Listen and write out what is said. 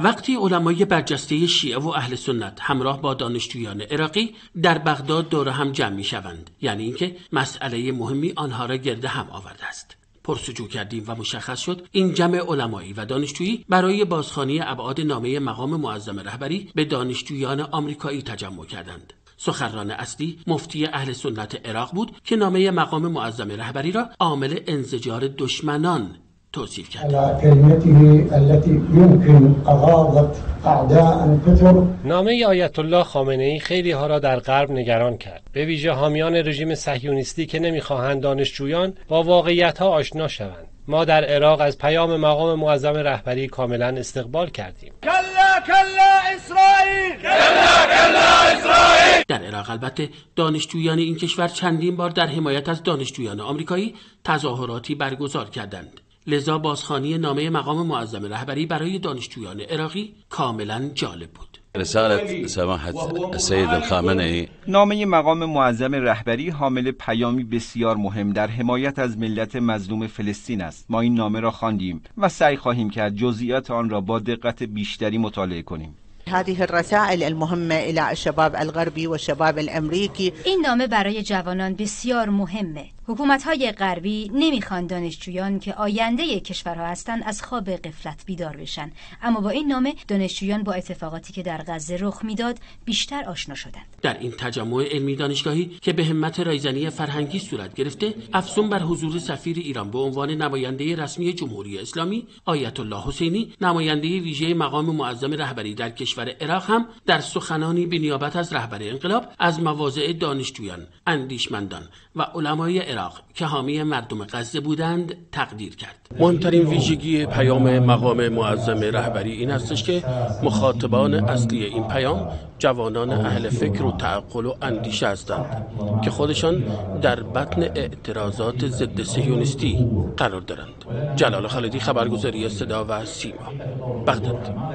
وقتی علمای برجسته شیعه و اهل سنت همراه با دانشجویان عراقی در بغداد دور هم جمع می شوند، یعنی اینکه مسئله مهمی آنها را گرد هم آورده است. پرسجو کردیم و مشخص شد این جمع علمایی و دانشجویی برای بازخوانی ابعاد نامه مقام معظم رهبری به دانشجویان آمریکایی تجمع کردند. سخنران اصلی مفتی اهل سنت عراق بود که نامه مقام معظم رهبری را عامل انزجار دشمنان توصیف کرد. نامه آیت الله خامنه‌ای خیلی ها را در غرب نگران کرد، به ویژه حامیان رژیم صهیونیستی که نمیخواهند دانشجویان با واقعیت‌ها آشنا شوند. ما در عراق از پیام مقام معظم رهبری کاملا استقبال کردیم. کلا کلا اسرائیل، کلا کلا اسرائیل. در عراق البته دانشجویان این کشور چندین بار در حمایت از دانشجویان آمریکایی تظاهراتی برگزار کردند. لذا بازخوانی نامه مقام معظم رهبری برای دانشجویان عراقی کاملا جالب بود. رسالة سماحة السيد الخامنه‌ای، نامه مقام معظم رهبری حامل پیامی بسیار مهم در حمایت از ملت مظلوم فلسطین است. ما این نامه را خواندیم و سعی خواهیم کرد جزئیات آن را با دقت بیشتری مطالعه کنیم. هذه الرسائل المهمة إلى الشباب الغربي والشباب الأمريكي. این نامه برای جوانان بسیار مهمه. حکومت‌های غربی نمیخوان دانشجویان که آینده کشورها هستند از خواب غفلت بیدار بشن، اما با این نامه دانشجویان با اتفاقاتی که در غزه رخ میداد بیشتر آشنا شدند. در این تجمع علمی دانشگاهی که به همت رایزنی فرهنگی صورت گرفته، افزون بر حضور سفیر ایران به عنوان نماینده رسمی جمهوری اسلامی، آیت الله حسینی نماینده ویژه مقام معظم رهبری در کشور عراق هم در سخنانی به نیابت از رهبر انقلاب از مواضع دانشجویان، اندیشمندان و علمای عراق که حامی مردم غزه بودند تقدیر کرد. مهمترین ویژگی پیام مقام معظم رهبری این استش که مخاطبان اصلی این پیام جوانان اهل فکر و تعقل و اندیشه هستند که خودشان در بطن اعتراضات ضد صهیونیستی قرار دارند. جلال خالدی، خبرگزاری صدا و سیما، بغداد.